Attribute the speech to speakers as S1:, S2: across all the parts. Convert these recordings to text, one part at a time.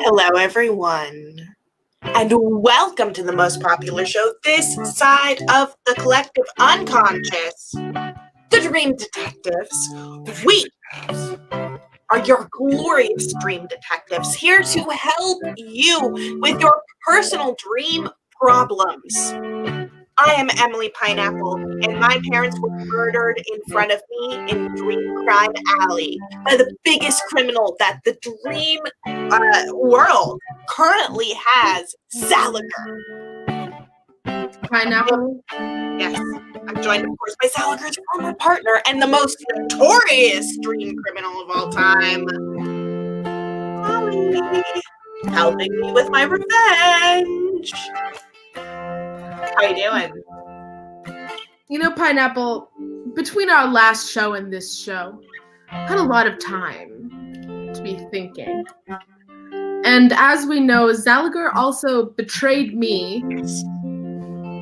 S1: Hello, everyone, and welcome to the most popular show this side of the collective unconscious, the Dream Detectives. We are your glorious dream detectives, here to help you with your personal dream problems. I am Emily Pineapple, and my parents were murdered in front of me in Dream Crime Alley by the biggest criminal that the dream world currently has, Zalagar.
S2: Pineapple?
S1: Yes. I'm joined, of course, by Zalagar's former partner and the most notorious dream criminal of all time, Molly, helping me with my revenge. How you doing?
S2: You know, Pineapple, between our last show and this show, I had a lot of time to be thinking. And as we know, Zalagar also betrayed me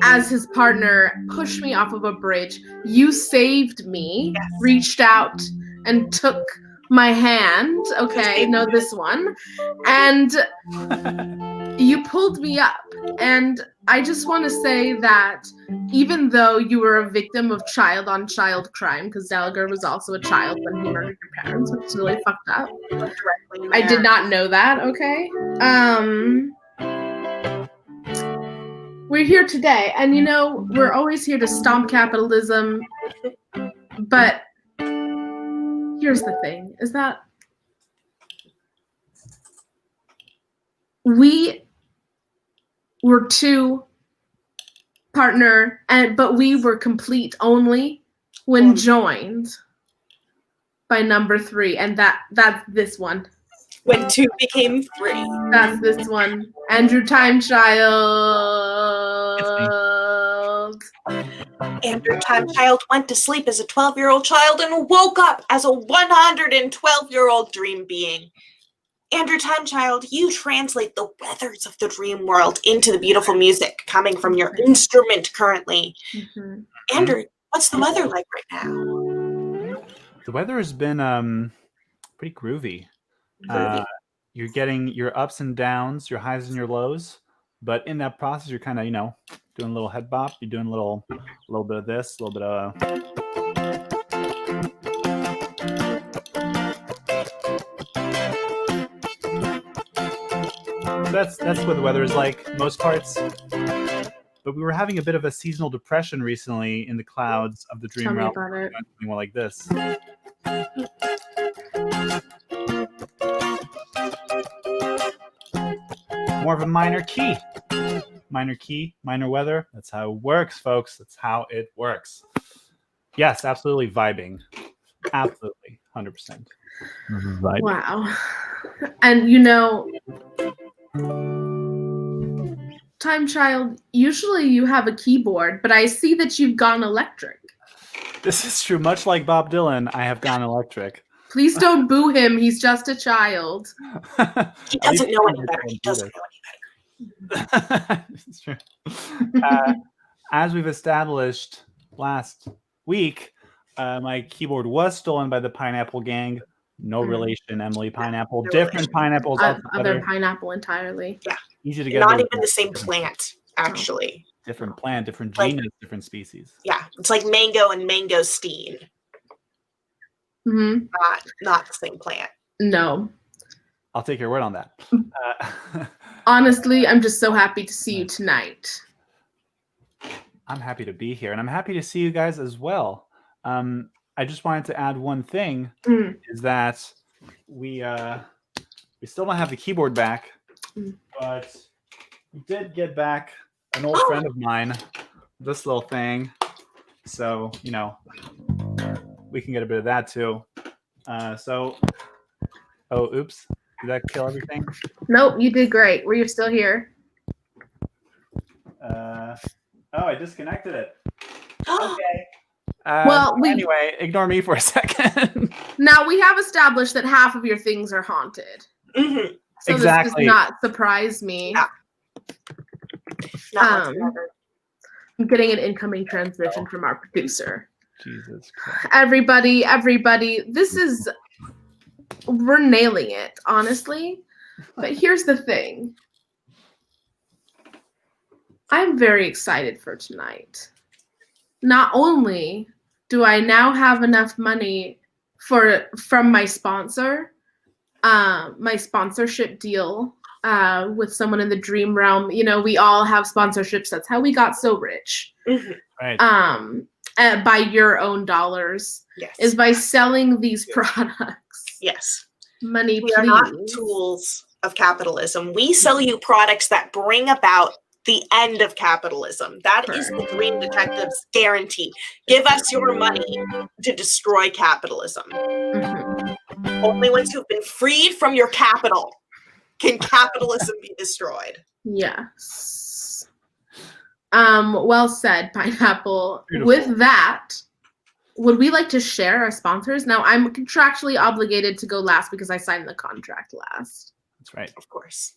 S2: as his partner, pushed me off of a bridge. You saved me, reached out and took my hand. Okay, no, this one. And you pulled me up. And I just want to say that even though you were a victim of child-on-child crime, because Zalagar was also a child when he murdered your parents, which is really fucked up. I did not know that, okay? We're here today, and you know, we're always here to stomp capitalism, but here's the thing, is that we were two partner, but we were complete only when joined by number 3, and that's this one.
S1: When 2 became 3.
S2: That's this one. Andrew Timechild.
S1: Andrew Timechild went to sleep as a 12-year-old child and woke up as a 112-year-old dream being. Andrew Timechild, you translate the weathers of the dream world into the beautiful music coming from your instrument currently.
S2: Mm-hmm.
S1: Andrew, what's the weather like right now?
S3: The weather has been pretty groovy. You're getting your ups and downs, your highs and your lows, but in that process, you're kind of, doing a little head bop. You're doing a little bit of this, a little bit of. That's what the weather is like most parts. But we were having a bit of a seasonal depression recently in the clouds of the dream realm.
S2: Tell me about it.
S3: Something more like this. More of a minor key. Minor key, minor weather. That's how it works, folks. That's how it works. Yes, absolutely vibing. Absolutely. 100%. Vibing.
S2: Wow. And you know, Timechild, usually you have a keyboard, but I see that you've gone electric.
S3: This is true. Much like Bob Dylan, I have gone electric.
S2: Please don't boo him. He's just a child.
S1: He doesn't know any better. He doesn't know any better.
S3: It's true. As we've established last week, my keyboard was stolen by the Pineapple Gang. No relation, Emily Pineapple.
S1: No
S3: different
S1: relation.
S3: pineapples.
S2: Other pineapple entirely.
S1: Yeah.
S3: Easy to get.
S1: Not even the same plant, actually.
S3: Different plant, different genus, different species.
S1: Yeah, it's like mango and mangosteen.
S2: Mm-hmm.
S1: Not the same plant.
S2: No.
S3: I'll take your word on that.
S2: Honestly, I'm just so happy to see you tonight.
S3: I'm happy to be here, and I'm happy to see you guys as well. I just wanted to add one thing, is that we We still don't have the keyboard back, but we did get back an old friend of mine, this little thing. So, we can get a bit of that too. Oops. Did that kill everything?
S2: Nope, you did great. Were you still here?
S3: I disconnected it. Okay. Anyway, ignore me for a second.
S2: Now, we have established that half of your things are haunted.
S1: Mm-hmm.
S2: So
S3: Exactly.
S2: This does not surprise me.
S1: Yeah. Not whatsoever.
S2: I'm getting an incoming transmission from our producer.
S3: Jesus Christ.
S2: Everybody, we're nailing it, honestly. But here's the thing. I'm very excited for tonight. Not only do I now have enough money from my sponsor, my sponsorship deal with someone in the dream realm. We all have sponsorships. That's how we got so rich.
S1: Mm-hmm.
S3: Right.
S2: By your own dollars.
S1: Yes.
S2: Is by selling these products.
S1: Yes.
S2: Money,
S1: we
S2: please.
S1: are not tools of capitalism. We sell you products that bring about the end of capitalism. That is the Dream Detective's guarantee. Give us your money to destroy capitalism.
S2: Mm-hmm.
S1: Only once you've been freed from your capital can capitalism be destroyed.
S2: Yes. Well said, Pineapple.
S3: Beautiful.
S2: With that, would we like to share our sponsors? Now, I'm contractually obligated to go last because I signed the contract last.
S3: That's right.
S1: Of course.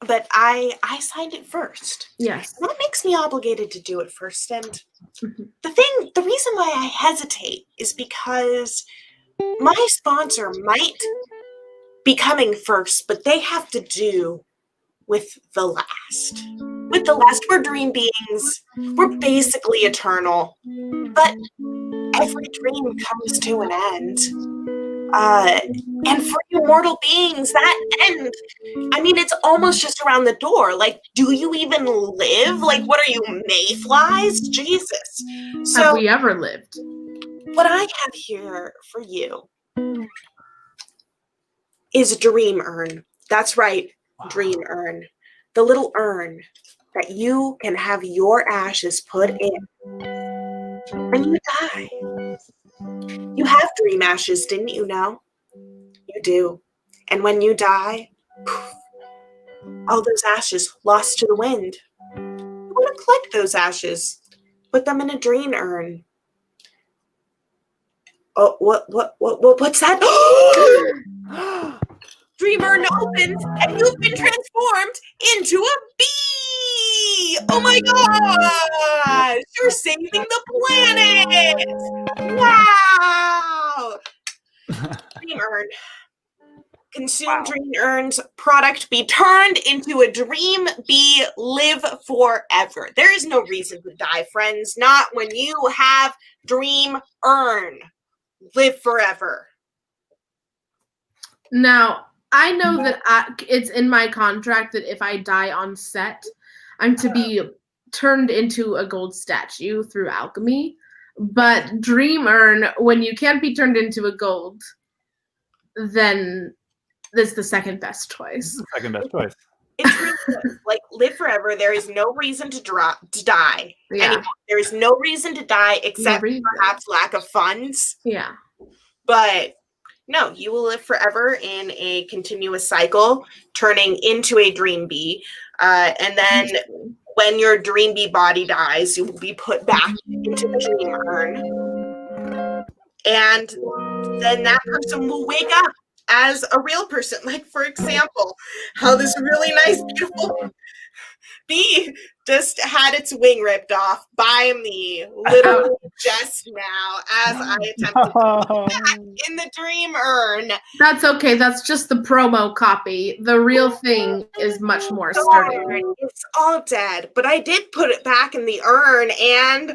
S2: But
S1: I signed it first.
S2: Yes.
S1: And that makes me obligated to do it first. And the reason why I hesitate is because my sponsor might be coming first, but they have to do with the last. With the last, we're dream beings. We're basically eternal. But every dream comes to an end. And for you mortal beings, that end, it's almost just around the door. Like, do you even live? Like, what are you, mayflies? Jesus. So,
S2: have we ever lived?
S1: What I have here for you is a dream urn. That's right, dream urn. The little urn that you can have your ashes put in when you die. You have dream ashes, didn't you know? You do. And when you die, poof, all those ashes lost to the wind. You want to collect those ashes, put them in a dream urn. Oh, what's that? Dream urn opens, and you've been transformed into a bee! Oh my gosh! You're saving the planet! Wow! Dream urn. Consume dream urns. Product be turned into a dream bee. Live forever. There is no reason to die, friends. Not when you have dream urn. Live forever.
S2: Now, I know that it's in my contract that if I die on set, I'm to be turned into a gold statue through alchemy. But dream urn, when you can't be turned into a gold, then that's the second best choice.
S3: Second best choice.
S1: It's really good. Like, live forever. There is no reason to die.
S2: Yeah.
S1: Anymore. There is no reason to die except perhaps lack of funds.
S2: Yeah.
S1: But no, you will live forever in a continuous cycle, turning into a dream bee. And then when your dream bee body dies, you will be put back into the dream urn. And then that person will wake up as a real person. Like, for example, how this really nice, beautiful bee just had its wing ripped off by me literally just now as I attempted to put back in the dream urn.
S2: That's okay. That's just the promo copy. The real thing is much more sturdy.
S1: It's all dead, but I did put it back in the urn, and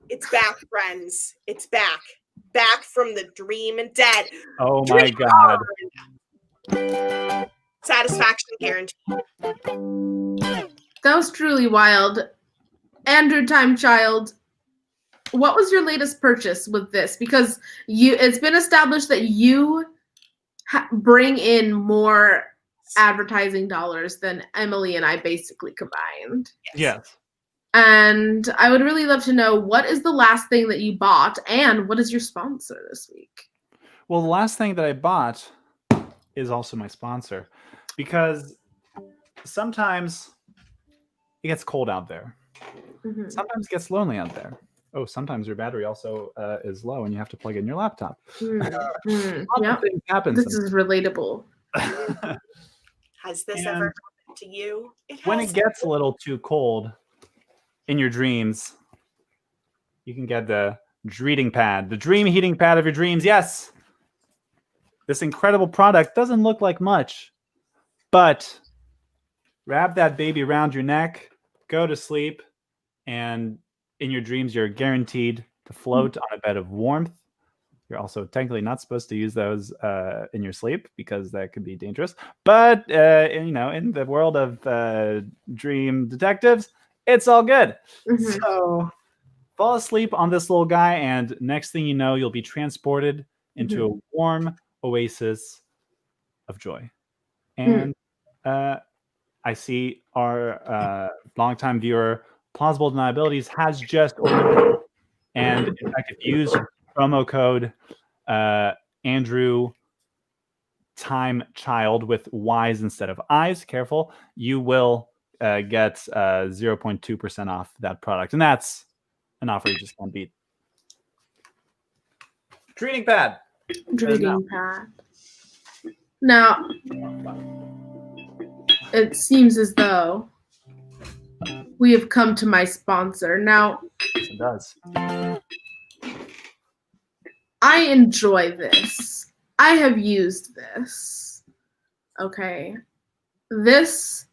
S1: it's back, friends. It's back. Back from the dream and dead.
S3: Oh my God.
S1: Satisfaction guaranteed.
S2: That was truly wild. Andrew Time Child, what was your latest purchase with this? Because it's been established that you bring in more advertising dollars than Emily and I basically combined.
S3: Yes.
S2: And I would really love to know, what is the last thing that you bought, and what is your sponsor this week?
S3: Well, the last thing that I bought is also my sponsor, because sometimes it gets cold out there.
S2: Mm-hmm.
S3: Sometimes it gets lonely out there. Oh, sometimes your battery also is low and you have to plug in your laptop.
S2: Yeah,
S3: things happen.
S2: This is relatable.
S1: Has this ever happened to you?
S3: When it gets a little too cold in your dreams, you can get the Dreeting Pad, the dream heating pad of your dreams. Yes, this incredible product doesn't look like much, but wrap that baby around your neck, go to sleep, and in your dreams, you're guaranteed to float on a bed of warmth. You're also technically not supposed to use those in your sleep because that could be dangerous. But in the world of dream detectives, it's all good.
S2: Mm-hmm.
S3: So fall asleep on this little guy, and next thing you know, you'll be transported into a warm oasis of joy. And I see our longtime viewer, Plausible Deniabilities, has just ordered. And in fact, if you use promo code Andrew Time Child with Y's instead of I's, careful, you will get 0.2% off that product. And that's an offer you just can't beat. Dreeting Pad.
S2: Dreeting Pad. Now, it seems as though we have come to my sponsor. Now,
S3: it does.
S2: I enjoy this. I have used this. Okay. This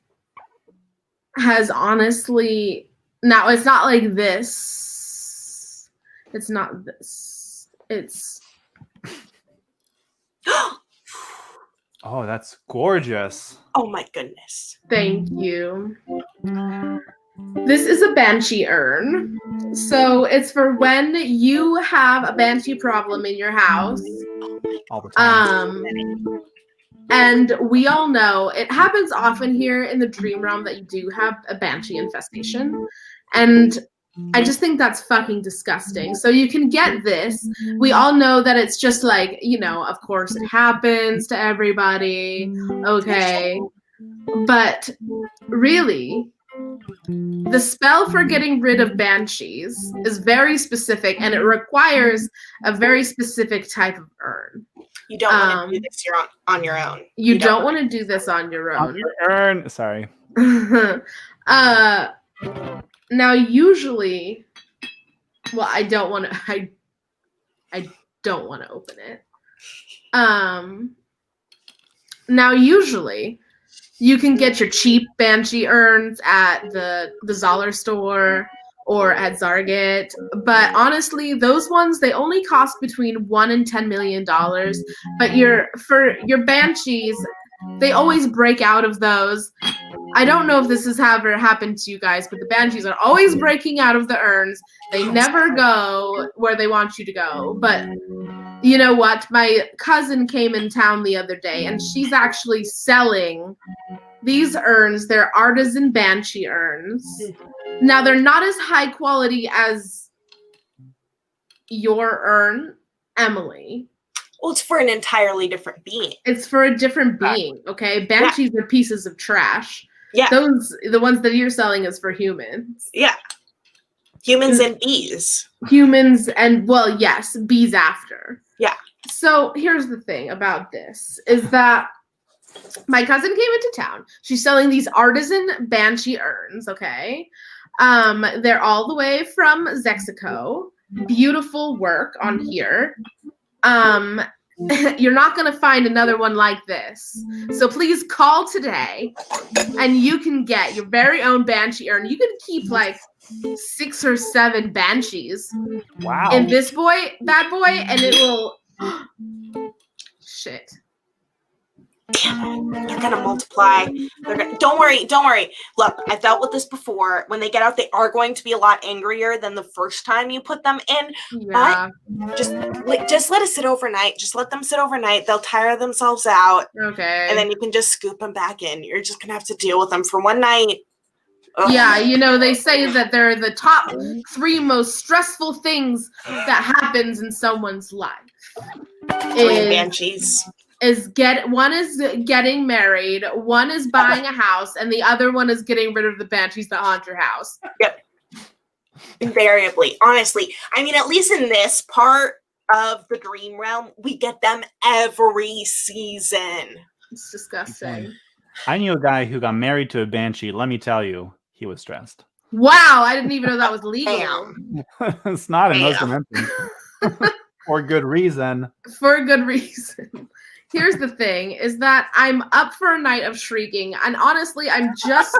S2: has honestly... Now, it's not like this. It's not this. It's...
S3: Oh, that's gorgeous.
S1: Oh my goodness.
S2: Thank you. This is a Banshee urn. So it's for when you have a Banshee problem in your house.
S3: All the time.
S2: And we all know it happens often here in the dream realm that you do have a Banshee infestation. And I just think that's fucking disgusting. So you can get this. We all know that it's just like, of course it happens to everybody. Okay. But really, the spell for getting rid of banshees is very specific, and it requires a very specific type of urn.
S1: You don't want to do this on your own.
S2: You don't want to do this on your own.
S3: On your urn. Sorry.
S2: Now, usually, well, I don't want to. I don't want to open it. Now, usually, you can get your cheap Banshee urns at the Zoller store or at Zarget, but honestly, those ones, they only cost between $1 and $10 million. But for your Banshees, they always break out of those. I don't know if this has ever happened to you guys, but the Banshees are always breaking out of the urns. They never go where they want you to go. But you know what? My cousin came in town the other day, and she's actually selling these urns. They're artisan Banshee urns. Now, they're not as high quality as your urn, Emily.
S1: Well, it's for an entirely different being.
S2: It's for a different being, okay? Banshees are pieces of trash.
S1: Yeah.
S2: The ones that you're selling is for humans.
S1: Yeah. Humans and bees.
S2: Humans and, well, yes, bees after.
S1: Yeah.
S2: So here's the thing about this, is that my cousin came into town. She's selling these artisan Banshee urns, okay? They're all the way from Zexico. Beautiful work on here. You're not going to find another one like this. So please call today, and you can get your very own Banshee urn. You can keep like 6 or 7 Banshees in this bad boy, and it will... Shit.
S1: Damn it. They're gonna multiply. Don't worry. Look, I've dealt with this before. When they get out, they are going to be a lot angrier than the first time you put them in.
S2: Yeah.
S1: But just let it sit overnight. Just let them sit overnight. They'll tire themselves out.
S2: Okay.
S1: And then you can just scoop them back in. You're just gonna have to deal with them for one night. Ugh.
S2: Yeah, they say that they're the top 3 most stressful things that happens in someone's life.
S1: Banshees.
S2: One is getting married, one is buying a house, and the other one is getting rid of the banshees that haunt your house.
S1: Yep. Invariably. Honestly. I mean, at least in this part of the dream realm, we get them every season.
S2: It's disgusting.
S3: I knew a guy who got married to a banshee. Let me tell you, he was stressed.
S2: Wow, I didn't even know that was legal.
S1: Damn.
S3: It's not in most dimensions. For good reason.
S2: For a good reason. Here's the thing, is that I'm up for a night of shrieking, and honestly, I'm just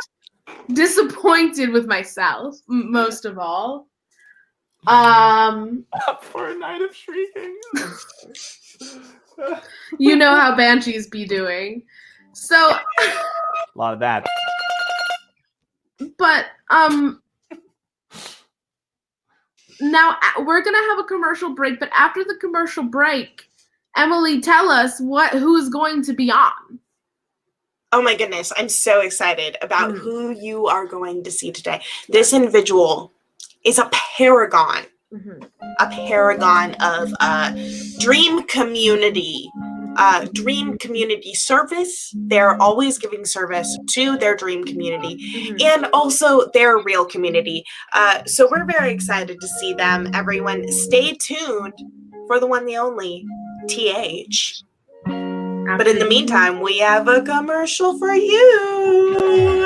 S2: disappointed with myself, most of all.
S3: Up for a night of shrieking.
S2: You know how banshees be doing. So
S3: a lot of that.
S2: But now we're gonna have a commercial break, but after the commercial break, Emily, tell us who's going to be on.
S1: Oh my goodness, I'm so excited about who you are going to see today. This individual is a paragon. A paragon of dream community service. They're always giving service to their dream community and also their real community. So we're very excited to see them. Everyone, stay tuned for the one, the only TH. But in the meantime, we have a commercial for you.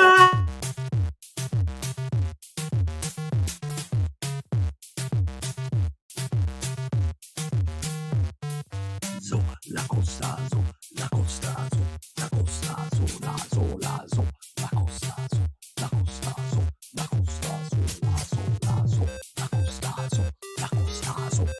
S4: La costa, la costa, la costa, la costa, la costa, la costa, la costa, la costa, la costa, la costa,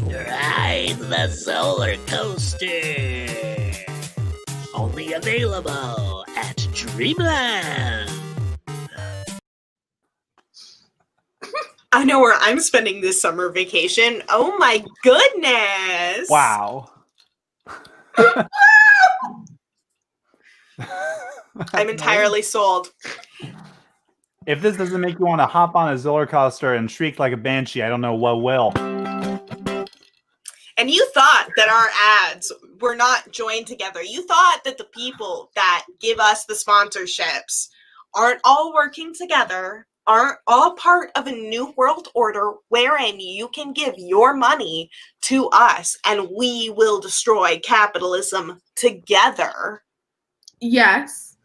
S4: Ride the roller coaster. Only available at Dreamland.
S1: I know where I'm spending this summer vacation. Oh my goodness.
S3: Wow.
S1: I'm entirely sold.
S3: If this doesn't make you want to hop on a roller coaster and shriek like a banshee, I don't know what will.
S1: And you thought that our ads were not joined together. You thought that the people that give us the sponsorships aren't all working together, aren't all part of a new world order wherein you can give your money to us and we will destroy capitalism together.
S2: Yes.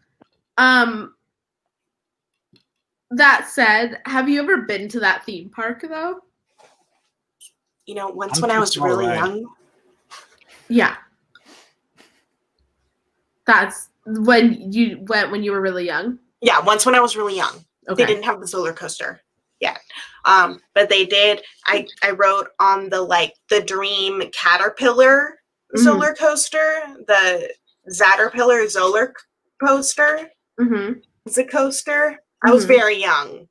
S2: That said, have you ever been to that theme park though?
S1: You know, once when I was really young.
S2: Yeah. That's when you went when you were really young?
S1: Yeah, once when I was really young.
S2: Okay.
S1: They didn't have the solar coaster yet. But they did. I rode on the Dream Caterpillar solar coaster, the Zatterpillar Zolar coaster. It's a coaster. I was very young.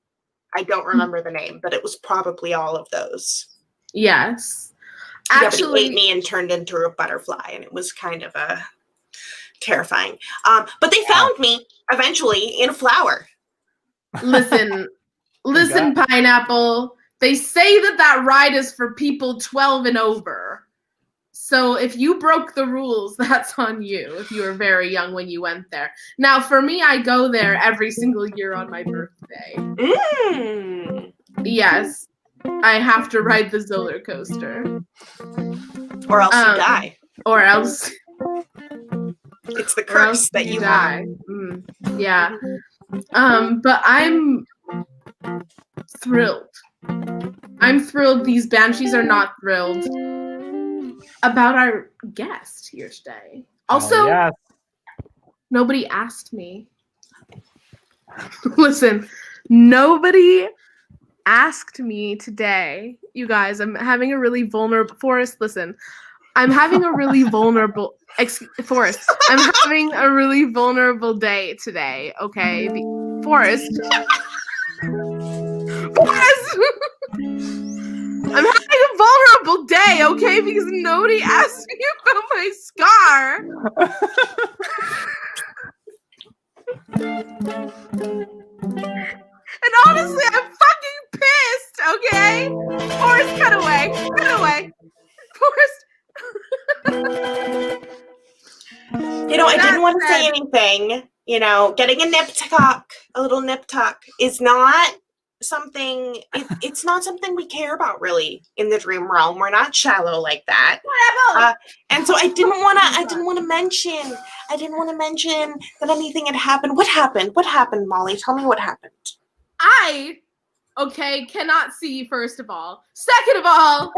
S1: I don't remember the name, but it was probably all of those.
S2: Yes.
S1: Actually, it ate me and turned into a butterfly, and it was kind of terrifying. But they found me eventually in a flower.
S2: Listen, Pineapple. They say that ride is for people 12 and over. So if you broke the rules, that's on you if you were very young when you went there. Now, for me, I go there every single year on my birthday. Yes. I have to ride the roller coaster.
S1: Or else you die.
S2: Or else...
S1: It's the curse that you die.
S2: Yeah. But I'm thrilled. I'm thrilled these banshees are not thrilled about our guest here today. Also,
S3: yes.
S2: nobody asked me. Listen, nobody asked me today. You guys, I'm having a really vulnerable Forrest, listen. I'm having a really vulnerable Forrest. I'm having a really vulnerable day today, okay? Forrest. Forrest! I'm having a vulnerable day, okay? Because nobody asked me about my scar. And honestly, I'm fucking pissed, okay? Forrest, cut away. Cut away. Forrest.
S1: I didn't want to say anything. Getting a little nip tuck is not something, it's not something we care about really in the dream realm. We're not shallow like that. And so I didn't want to mention that anything had happened. What happened, Molly? Tell me what happened.
S2: I cannot see, first of all. Second of all,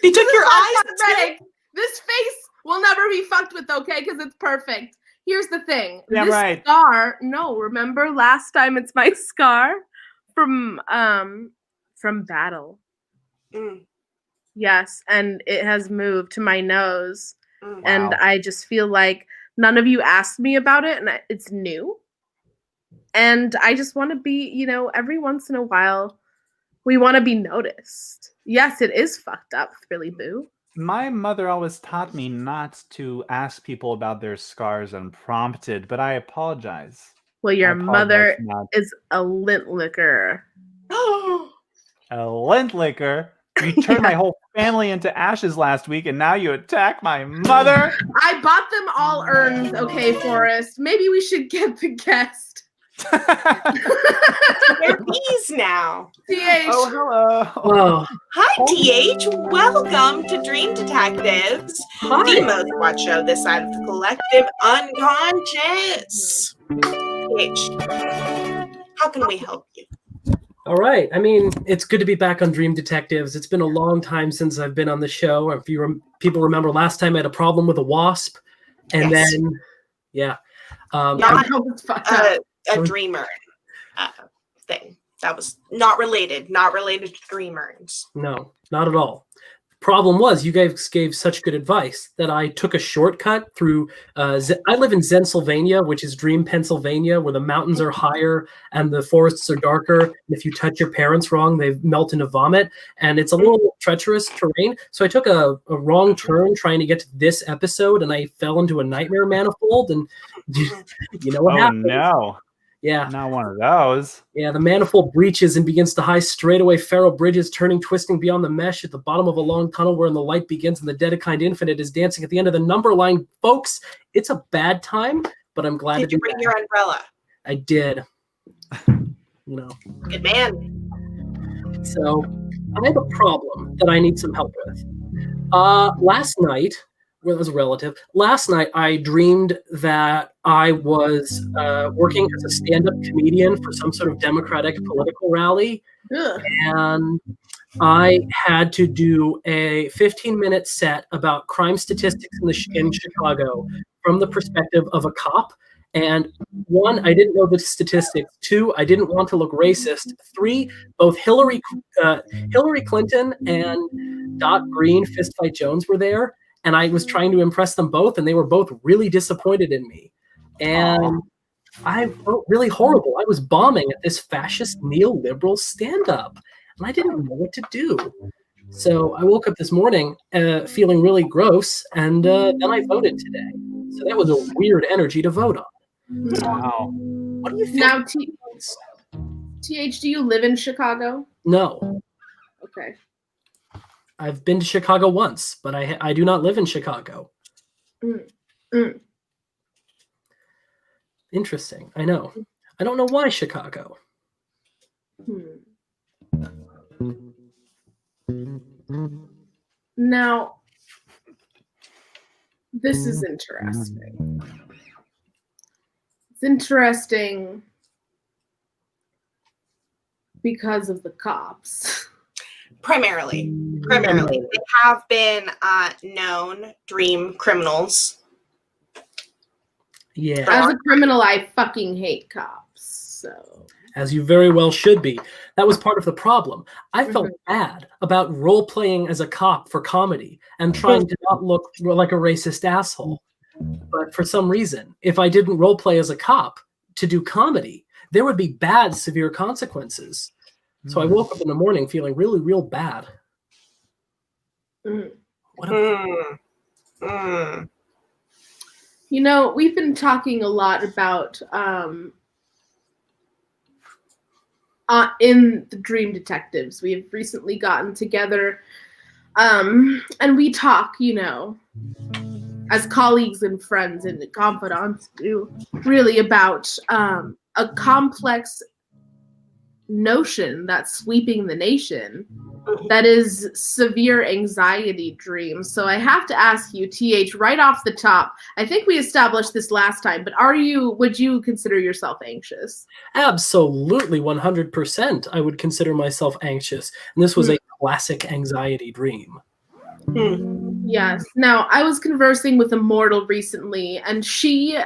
S1: they took your eyes.
S2: This face will never be fucked with, okay? Because it's perfect. Here's the thing.
S3: Yeah,
S2: this
S3: right.
S2: Scar. No, remember last time? It's my scar from battle.
S1: Mm.
S2: Yes, and it has moved to my nose, and
S3: Wow.
S2: I just feel like none of you asked me about it, and it's new. And I just want to be, every once in a while, we want to be noticed. Yes, it is fucked up, Philly Boo.
S3: My mother always taught me not to ask people about their scars unprompted, but I apologize.
S2: Well, your mother
S3: not.
S2: is a lint licker.
S3: A lint licker? You turned my whole family into ashes last week, and now you attack my mother?
S2: I bought them all urns, okay, Forrest. Maybe we should get the guest.
S1: They're bees now.
S2: TH.
S3: Oh, hello.
S5: Oh,
S1: Hi, TH. Welcome to Dream Detectives, the most watched show this side of the collective unconscious. TH, how can we help you?
S5: all right. I mean, it's good to be back on Dream Detectives. It's been a long time since I've been on the show. If people remember, last time I had a problem with a wasp, and
S1: Yes.
S5: then, yeah.
S1: Not a dreamer thing. That was not related to dreamers.
S5: No, not at all. Problem was, you guys gave such good advice that I took a shortcut through. I live in Zensylvania, which is Dream, Pennsylvania, where the mountains are higher and the forests are darker. And if you touch your parents wrong, they melt into vomit. And it's a little treacherous terrain. So I took a wrong turn trying to get to this episode, and I fell into a nightmare manifold. And you know what happened?
S3: No.
S5: Yeah.
S3: Not one of those.
S5: Yeah, the manifold breaches and begins to high straightaway feral bridges, turning, twisting beyond the mesh at the bottom of a long tunnel wherein the light begins and the Dedekind Infinite is dancing at the end of the number line. Folks, it's a bad time, but I'm glad
S1: Did you bring your umbrella?
S5: I did.
S1: Good man.
S5: So I have a problem that I need some help with. Last night, well, as a relative, last night I dreamed that I was working as a stand-up comedian for some sort of Democratic political rally.
S2: Ugh.
S5: And I had to do a 15-minute set about crime statistics in Chicago from the perspective of a cop. And one, I didn't know the statistics. Two, I didn't want to look racist. Three, both Hillary Clinton and Dot Green, Fistfight Jones were there. And I was trying to impress them both, and they were both really disappointed in me. And I felt really horrible. I was bombing at this fascist neoliberal stand-up, and I didn't know what to do. So I woke up this morning feeling really gross, and then I voted today. So that was a weird energy to vote on.
S3: Wow.
S5: What do you think?
S2: Now, TH, do you live in Chicago?
S5: No.
S2: Okay.
S5: I've been to Chicago once, but I do not live in Chicago. Interesting. I know. I don't know why Chicago.
S2: Now, this is interesting. It's interesting because of the cops.
S1: Primarily. They have been known dream criminals.
S5: Yeah.
S2: As a criminal, I fucking hate cops. So
S5: As you very well should be. That was part of the problem. I felt bad about role-playing as a cop for comedy and trying to not look like a racist asshole. But for some reason, if I didn't role-play as a cop to do comedy, there would be bad, severe consequences. So I woke up in the morning feeling really, real bad. What a...
S2: You know, we've been talking a lot about in the Dream Detectives. We have recently gotten together and we talk, you know, as colleagues and friends and confidants do, really about a complex notion that's sweeping the nation that is severe anxiety dreams. So I have to ask you, TH, right off the top, I think we established this last time, but would you consider yourself anxious?
S5: Absolutely, 100%. I would consider myself anxious. And this was a classic anxiety dream.
S2: Yes. Now, I was conversing with a mortal recently, and she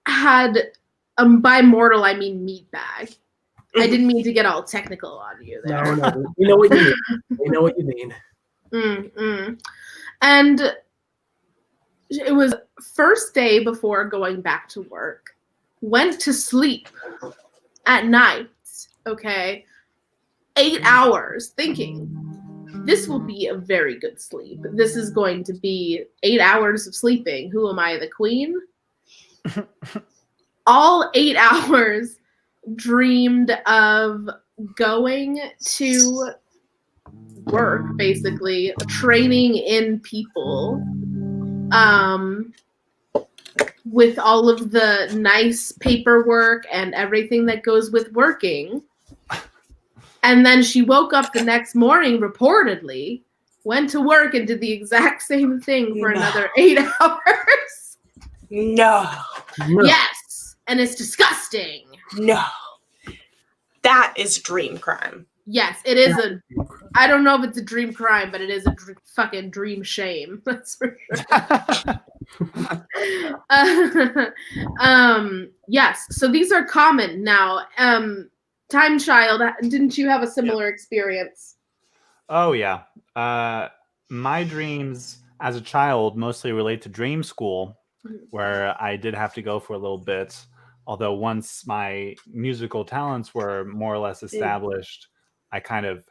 S2: had, by mortal, I mean meatbag. I didn't mean to get all technical on you there.
S5: No, we know what you mean. We know what you mean.
S2: And it was first day before going back to work. Went to sleep at night, okay? 8 hours, thinking, this will be a very good sleep. This is going to be 8 hours of sleeping. Who am I, the queen? All 8 hours dreamed of going to work, basically training in people, with all of the nice paperwork and everything that goes with working. And then she woke up the next morning, reportedly, went to work and did the exact same thing for another 8 hours.
S1: No.
S2: Yes. And it's disgusting.
S1: No. That is dream crime.
S2: Yes, it is I don't know if it's a dream crime, but it is a fucking dream shame. That's for sure. Yes, so these are common now. Time Child, didn't you have a similar experience?
S3: Oh, yeah. My dreams as a child mostly relate to dream school, where I did have to go for a little bit. Although once my musical talents were more or less established, I kind of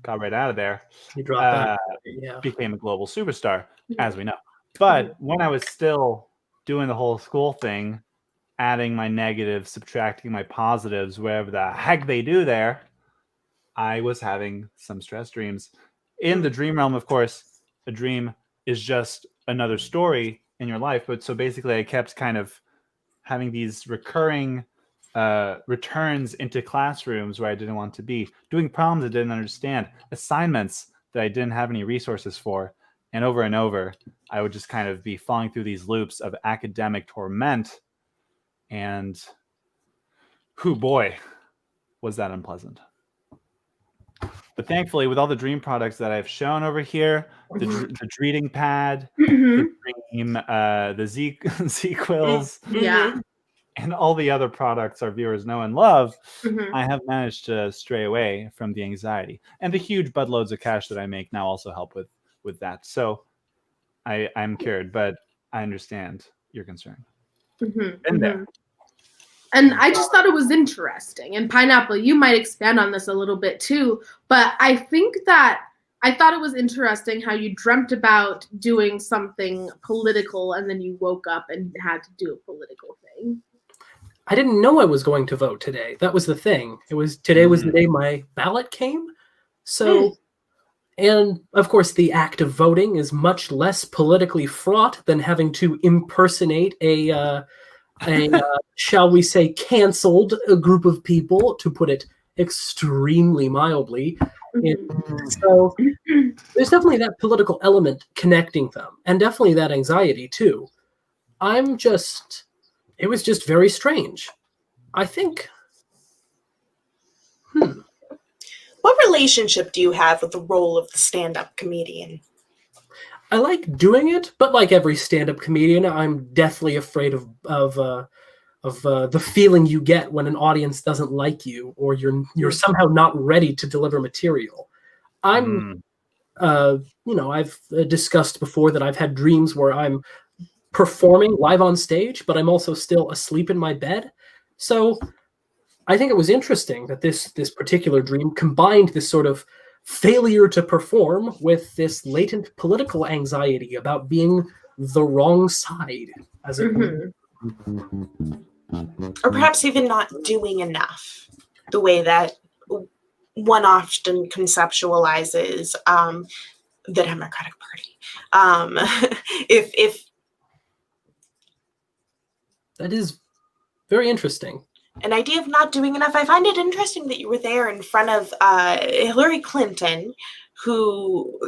S3: got right out of there.
S5: You dropped that.
S3: Became a global superstar, as we know. But when I was still doing the whole school thing, adding my negatives, subtracting my positives, whatever the heck they do there, I was having some stress dreams. In the dream realm, of course, a dream is just another story in your life. But so basically, I kept kind of having these recurring returns into classrooms where I didn't want to be, doing problems I didn't understand, assignments that I didn't have any resources for. And over, I would just kind of be falling through these loops of academic torment. And, whoo boy, was that unpleasant. But thankfully, with all the dream products that I've shown over here, the dreeting pad, the dream, the Z-Quills, and all the other products our viewers know and love, I have managed to stray away from the anxiety. And the huge buttloads of cash that I make now also help with that. So I'm cured, but I understand your concern. And there.
S2: And I just thought it was interesting. And Pineapple, you might expand on this a little bit too, but I think that I thought it was interesting how you dreamt about doing something political and then you woke up and had to do a political thing.
S5: I didn't know I was going to vote today. That was the thing. Today was the day my ballot came. So, and of course, the act of voting is much less politically fraught than having to impersonate a shall we say, canceled group of people, to put it extremely mildly. So there's definitely that political element connecting them, and definitely that anxiety too. It was just very strange. I think.
S1: Well, What relationship do you have with the role of the stand-up comedian?
S5: I like doing it, but like every stand-up comedian, I'm deathly afraid of the feeling you get when an audience doesn't like you, or you're somehow not ready to deliver material. I'm, I've discussed before that I've had dreams where I'm performing live on stage, but I'm also still asleep in my bed. So I think it was interesting that this particular dream combined this sort of failure to perform with this latent political anxiety about being the wrong side, as it were.
S1: Or perhaps even not doing enough, the way that one often conceptualizes the Democratic Party. If
S5: that is very interesting.
S1: An idea of not doing enough. I find it interesting that you were there in front of Hillary Clinton, who,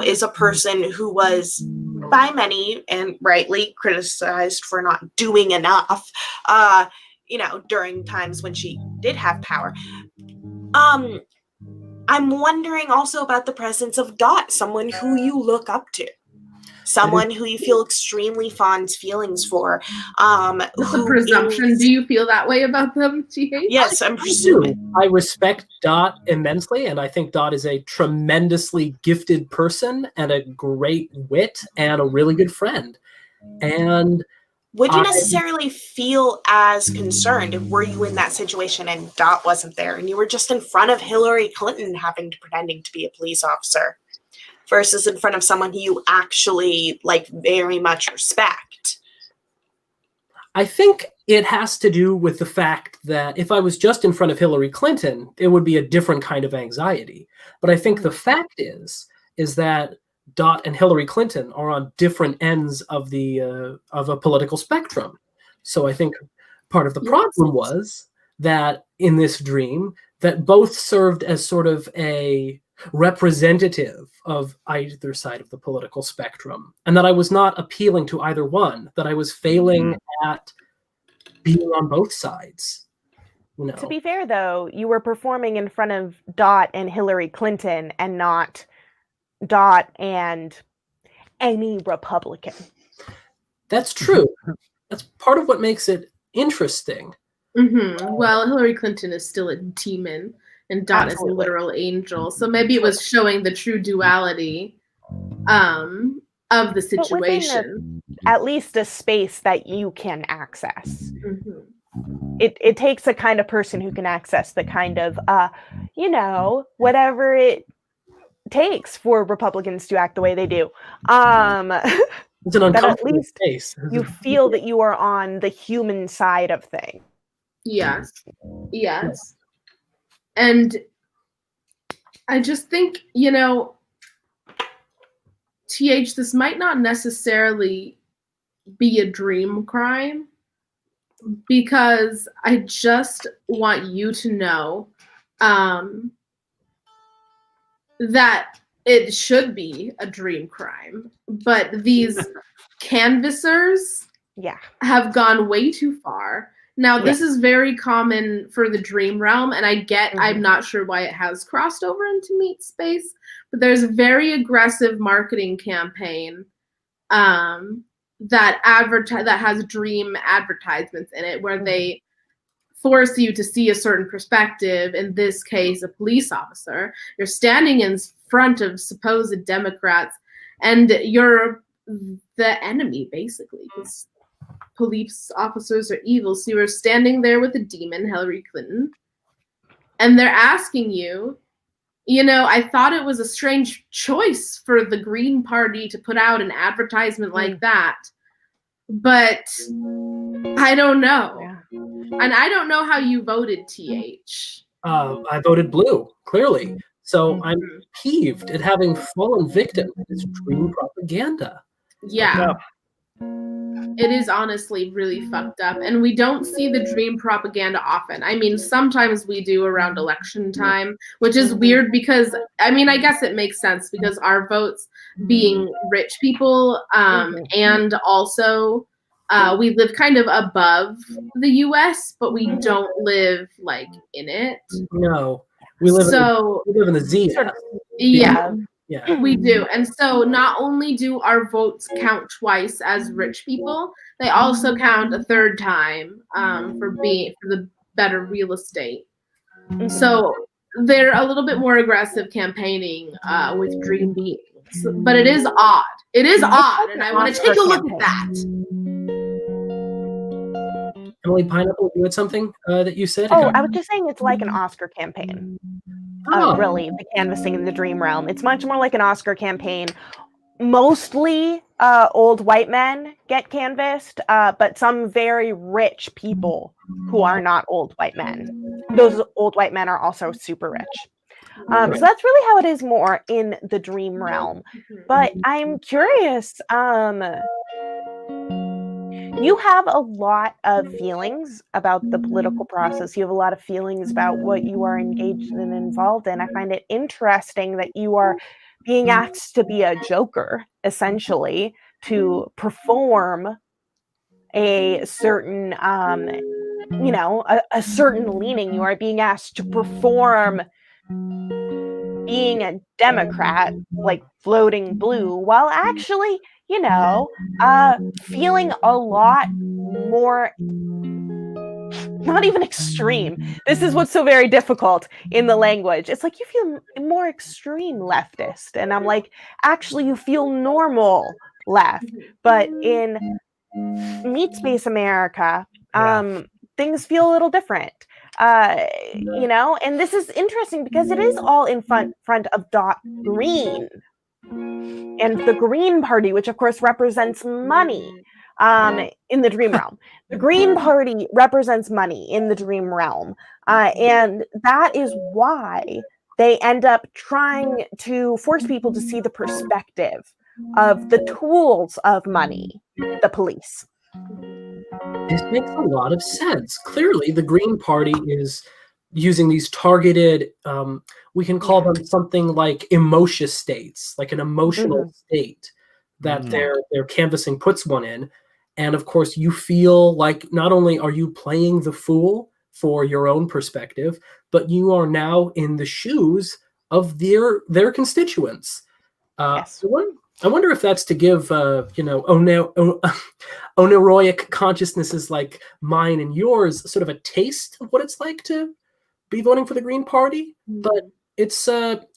S1: is a person who was by many and rightly criticized for not doing enough, during times when she did have power. I'm wondering also about the presence of Dot, someone who you look up to. Someone who you feel extremely fond feelings for.
S2: That's a presumption. Do you feel that way about them, TH?
S1: Yes, I'm presuming.
S5: I respect Dot immensely, and I think Dot is a tremendously gifted person and a great wit and a really good friend. And
S1: would you necessarily feel as concerned were you in that situation and Dot wasn't there and you were just in front of Hillary Clinton pretending to be a police officer? Versus in front of someone who you actually very much respect?
S5: I think it has to do with the fact that if I was just in front of Hillary Clinton, it would be a different kind of anxiety. But I think the fact is that Dot and Hillary Clinton are on different ends of a political spectrum. So I think part of the problem was that in this dream, that both served as sort of a representative of either side of the political spectrum, and that I was not appealing to either one, that I was failing at being on both sides.
S6: To be fair, though, you were performing in front of Dot and Hillary Clinton and not Dot and any Republican.
S5: That's true. That's part of what makes it interesting.
S2: Well, Hillary Clinton is still a demon, and Dot is a literal angel. So maybe it was showing the true duality of the situation.
S6: At least a space that you can access. It takes a kind of person who can access the kind of, whatever it takes for Republicans to act the way they do.
S5: It's an uncomfortable space.
S6: You feel that you are on the human side of things.
S2: Yes. And I just think, TH, this might not necessarily be a dream crime, because I just want you to know that it should be a dream crime. But these canvassers have gone way too far. Now, this is very common for the dream realm, and I'm not sure why it has crossed over into meat space, but there's a very aggressive marketing campaign that has dream advertisements in it, where they force you to see a certain perspective, in this case, a police officer. You're standing in front of supposed Democrats, and you're the enemy, basically, because police officers are evil. So you were standing there with a demon, Hillary Clinton, and they're asking you, I thought it was a strange choice for the Green Party to put out an advertisement like that, but I don't know. And I don't know how you voted, TH.
S5: I voted blue, clearly. So I'm peeved at having fallen victim to this dream propaganda.
S2: Yeah. It is honestly really fucked up. And we don't see the dream propaganda often. I mean, sometimes we do around election time, which is weird because, I guess it makes sense because our votes being rich people, and also we live kind of above the US, but we don't live in it.
S5: No. We live
S2: So
S5: in the Z.
S6: Sort of.
S2: yeah,
S5: Yeah.
S2: we do. And so not only do our votes count twice as rich people, they also count a third time for the better real estate. So they're a little bit more aggressive campaigning with dream beings, but it is odd. It is odd, and I want to take a look at that.
S5: Emily Pineapple, you had something that you said?
S6: Oh, I was just saying it's like an Oscar campaign.
S5: Oh.
S6: Really, the canvassing in the dream realm. It's much more like an Oscar campaign. Mostly old white men get canvassed, but some very rich people who are not old white men. Those old white men are also super rich. So that's really how it is more in the dream realm. But I'm curious, you have a lot of feelings about the political process. You have a lot of feelings about what you are engaged and involved in. I find it interesting that you are being asked to be a joker, essentially, to perform a certain, a certain leaning. You are being asked to perform being a Democrat, like floating blue, while actually, feeling a lot more, not even extreme. This is what's so very difficult in the language. It's like you feel more extreme leftist. And I'm like, actually, you feel normal left. But in Meat Space America, things feel a little different. And this is interesting because it is all in front of Dot Green and the Green Party, which of course represents money in the dream realm. The Green Party represents money in the dream realm, and that is why they end up trying to force people to see the perspective of the tools of money, the police.
S5: This makes a lot of sense. Clearly, the Green Party is using these targeted, we can call them something like emotion states, like an emotional state that their canvassing puts one in. And of course, you feel like not only are you playing the fool for your own perspective, but you are now in the shoes of their constituents.
S6: Yes.
S5: I wonder if that's to give, Oneroic consciousnesses like mine and yours sort of a taste of what it's like to be voting for the Green Party. But it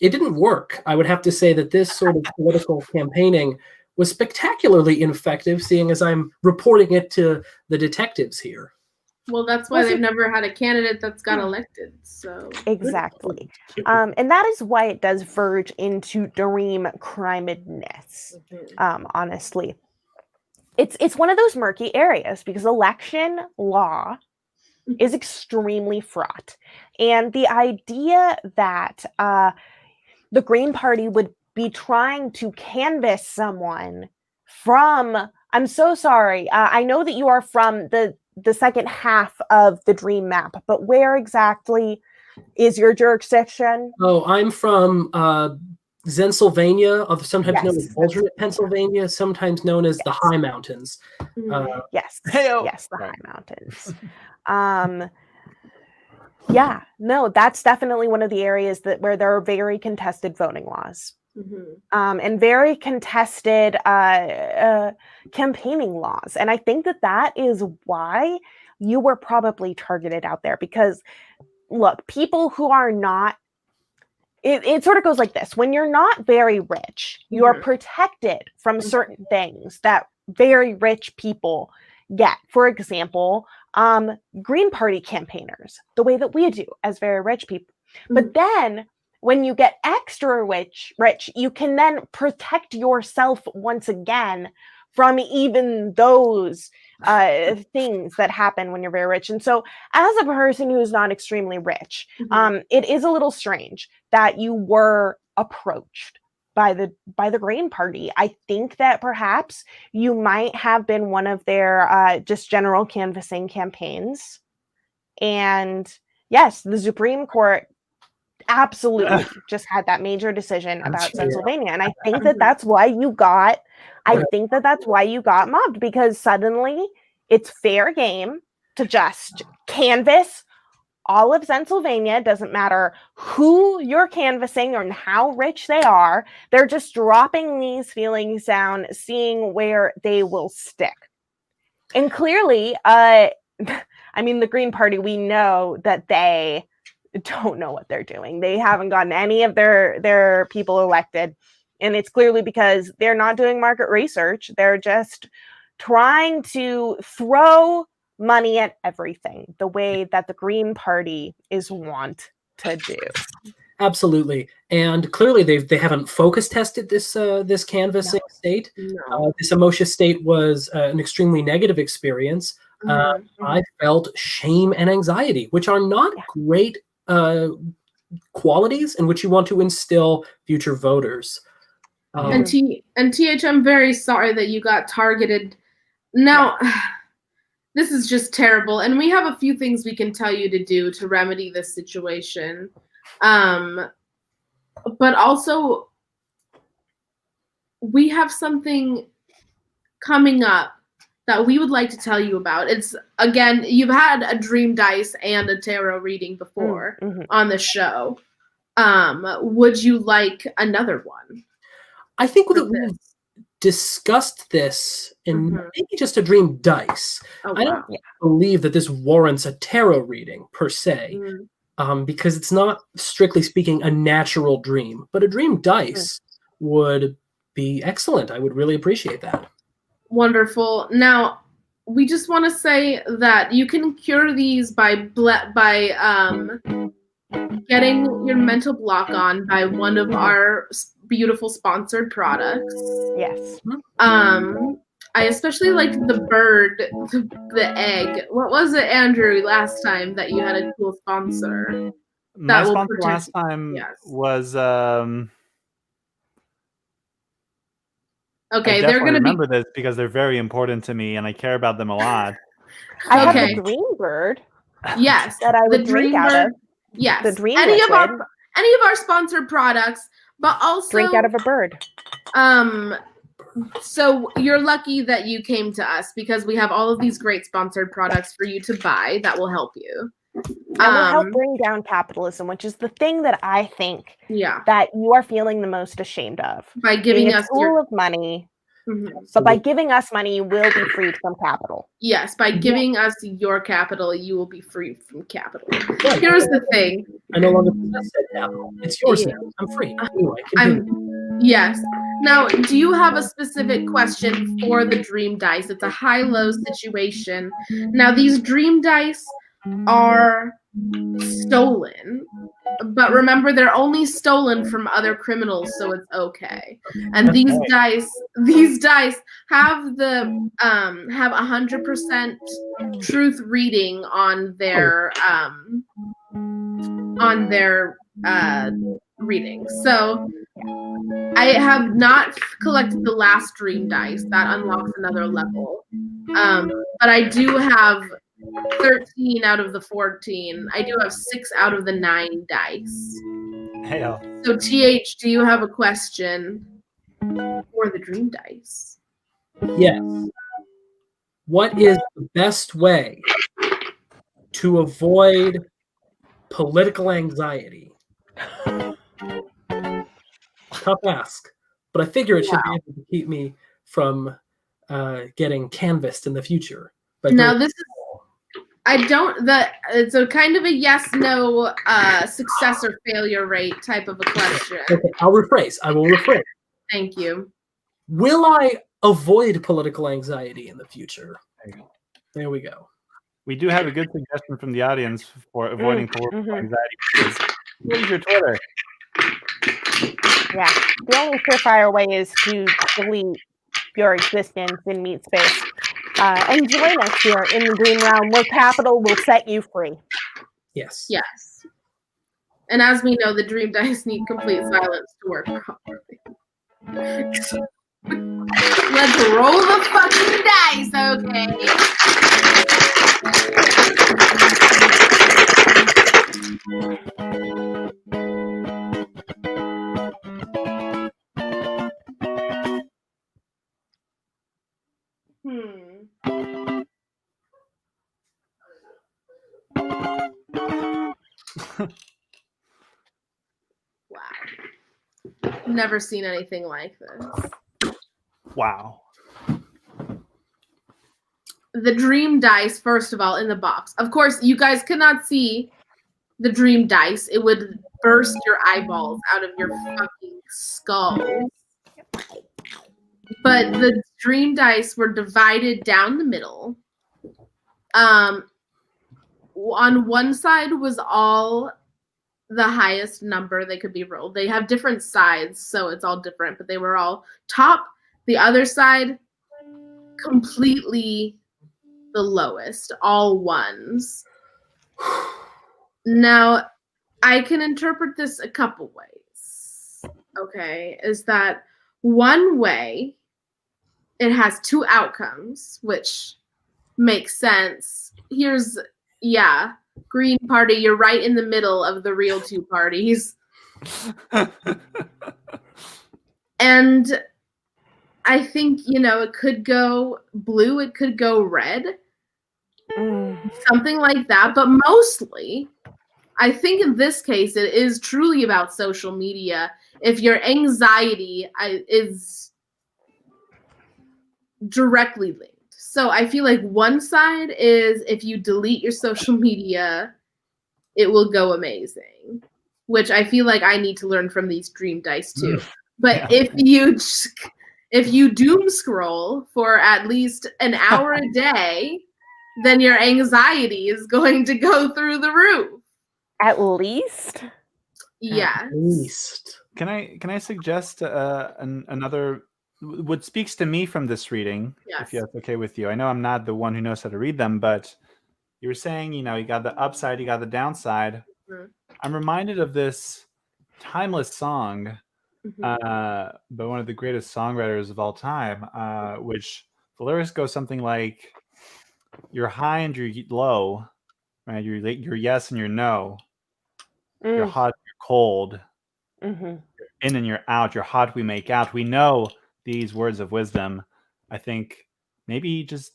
S5: didn't work. I would have to say that this sort of political campaigning was spectacularly ineffective, seeing as I'm reporting it to the detectives here.
S2: Well, that's why they've never had a candidate that's got elected. So
S6: exactly, and that is why it does verge into dream crimedness. Honestly, it's one of those murky areas because election law is extremely fraught, and the idea that the Green Party would be trying to canvass someone from. I'm so sorry. I know that you are from the second half of the dream map, but where exactly is your jurisdiction?
S5: Oh, I'm from Pennsylvania, sometimes known as alternate Pennsylvania, sometimes known as the High Mountains.
S6: Yes, the High Mountains. That's definitely one of the areas where there are very contested voting laws. And very contested campaigning laws. And I think that is why you were probably targeted out there. Because, look, people who are not, it sort of goes like this. When you're not very rich, you are protected from certain things that very rich people get. For example, Green Party campaigners, the way that we do as very rich people. But then when you get extra rich, you can then protect yourself once again from even those things that happen when you're very rich. And so as a person who is not extremely rich, it is a little strange that you were approached by the Green Party. I think that perhaps you might have been one of their just general canvassing campaigns. And yes, the Supreme Court absolutely just had that major decision about Pennsylvania. And I think that's why you got, mobbed, because suddenly it's fair game to just canvass all of Pennsylvania, doesn't matter who you're canvassing or how rich they are, they're just dropping these feelings down, seeing where they will stick. And clearly, I mean, the Green Party, we know that they don't know what they're doing. They haven't gotten any of their people elected. And it's clearly because they're not doing market research. They're just trying to throw money at everything the way that the Green Party is wont to do.
S5: Absolutely, and clearly they haven't focus tested this canvassing state.
S6: No.
S5: This Amosha state was an extremely negative experience. I felt shame and anxiety, which are not great qualities in which you want to instill future voters.
S2: And TH, I'm very sorry that you got targeted. Now, this is just terrible, and we have a few things we can tell you to do to remedy this situation. But also, we have something coming up that we would like to tell you about. It's, again, you've had a dream dice and a tarot reading before on the show. Would you like another one?
S5: I think that we've discussed this in maybe just a dream dice. I don't believe that this warrants a tarot reading per se, because it's not, strictly speaking, a natural dream. But a dream dice would be excellent. I would really appreciate that.
S2: Wonderful. Now, we just want to say that you can cure these by getting your mental block on by one of our beautiful sponsored products.
S6: Yes.
S2: I especially liked the bird, the egg. What was it, Andrew, last time that you had a cool sponsor?
S3: My sponsor last time was
S2: okay,
S3: I
S2: they're gonna
S3: remember this because they're very important to me and I care about them a lot.
S6: I have the dream bird.
S2: Yes.
S6: That I would drink out of.
S2: Yes.
S6: The dream
S2: any of
S6: liquid.
S2: our sponsored products, but also
S6: drink out of a bird.
S2: So you're lucky that you came to us because we have all of these great sponsored products for you to buy that will help you.
S6: And will help bring down capitalism, which is the thing that I think that you are feeling the most ashamed of.
S2: By giving us
S6: full of money. But by giving us money, you will be freed from capital.
S2: Yes, by giving us your capital, you will be free from capital. Here's the thing.
S5: I no longer possess that capital. It's yours now. I'm free. Anyway,
S2: yes. Now, do you have a specific question for the dream dice? It's a high-low situation. Now, these dream dice are stolen, but remember, they're only stolen from other criminals, so it's okay. And these dice have the have 100% truth reading on their reading. So I have not collected the last dream dice. That unlocks another level. But I do have 13 out of the 14. I do have 6 out of the 9 dice.
S3: Hell.
S2: So TH, do you have a question for the dream dice?
S5: Yes. What is the best way to avoid political anxiety? Tough ask, but I figure it should be able to keep me from getting canvassed in the future. But
S2: now this is, it's a kind of a yes/no success or failure rate type of a question.
S5: Okay, I will rephrase.
S2: Thank you.
S5: Will I avoid political anxiety in the future? There we go.
S3: We do have a good suggestion from the audience for avoiding political anxiety. Here's your Twitter.
S6: Yeah, the only surefire way is to delete your existence in meat space. And join us here in the Green Realm, where capital will set you free.
S5: Yes.
S2: Yes. And as we know, the dream dice need complete silence to work properly. Let's roll the fucking dice, okay? Wow. Never seen anything like this.
S3: Wow.
S2: The dream dice, first of all, in the box. Of course, you guys cannot see the dream dice. It would burst your eyeballs out of your fucking skull. But the dream dice were divided down the middle. On one side was all the highest number they could be rolled. They have different sides, so it's all different, but they were all top. The other side, completely the lowest, all ones. Now, I can interpret this a couple ways. Okay, is that one way, it has two outcomes, which makes sense. Here's, Green Party, you're right in the middle of the real two parties. And I think, it could go blue, it could go red, something like that. But mostly, I think in this case, it is truly about social media. If your anxiety is directly linked. So I feel like one side is if you delete your social media, it will go amazing, which I feel like I need to learn from these dream dice too. But if you doom scroll for at least an hour a day, then your anxiety is going to go through the roof.
S6: At least?
S2: Yes.
S5: At least.
S3: Can I suggest another? What speaks to me from this reading, if that's okay with you? I know I'm not the one who knows how to read them, but you were saying, you got the upside, you got the downside. Mm-hmm. I'm reminded of this timeless song by one of the greatest songwriters of all time, which the lyrics go something like, "You're high and you're low, right? You're yes and you're no. You're hot, you're cold. You're in and you're out. You're hot, we make out." We know these words of wisdom. I think maybe just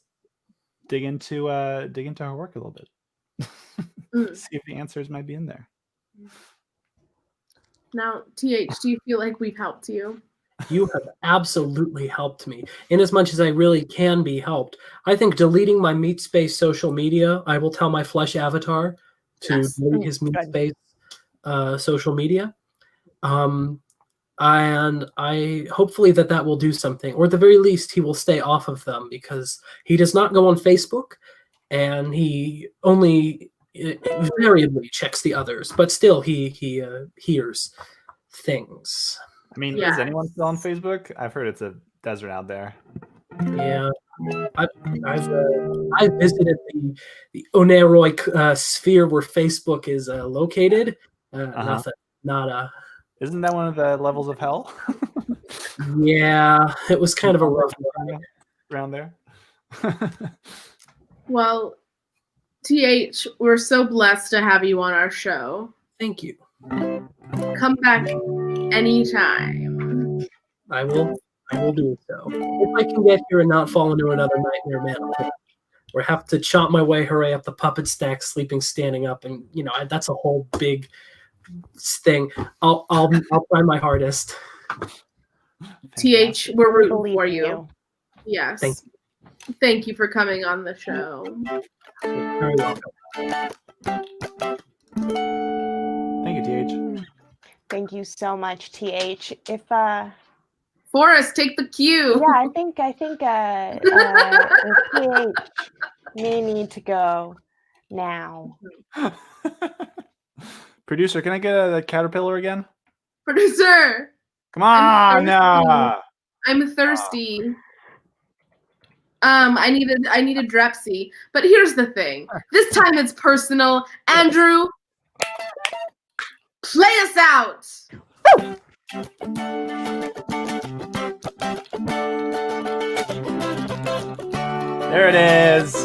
S3: dig into her work a little bit. See if the answers might be in there.
S2: Now, TH, do you feel like we've helped you?
S5: You have absolutely helped me, in as much as I really can be helped. I think deleting my meat space social media, I will tell my flesh avatar to delete his meat space social media. And I hopefully that will do something, or at the very least he will stay off of them, because he does not go on Facebook and he only invariably checks the others, but still he hears things.
S3: I mean, is anyone still on Facebook? I've heard it's a desert out there.
S5: Yeah, I've visited the Oneroy sphere where Facebook is located. Nothing, nada.
S3: Isn't that one of the levels of hell?
S5: Yeah, it was kind of a rough ride
S3: around there.
S2: Well, TH, we're so blessed to have you on our show.
S5: Thank you.
S2: Come back anytime.
S5: I will do so. If I can get here and not fall into another nightmare, man, or have to chop my way hooray up the puppet stack, sleeping, standing up, and that's a whole big thing. I'll try my hardest.
S2: TH, we're rooting for you. Yes.
S5: Thank
S2: you for coming on the show.
S5: You're very welcome.
S3: Thank you, TH.
S6: Thank you so much, TH. If
S2: Forrest, take the cue.
S6: Yeah, I think TH may need to go now.
S3: Producer, can I get a caterpillar again?
S2: Producer,
S3: come on!
S2: I'm thirsty. I need a Drepsy. But here's the thing. This time it's personal. Andrew, play us out.
S3: There it is.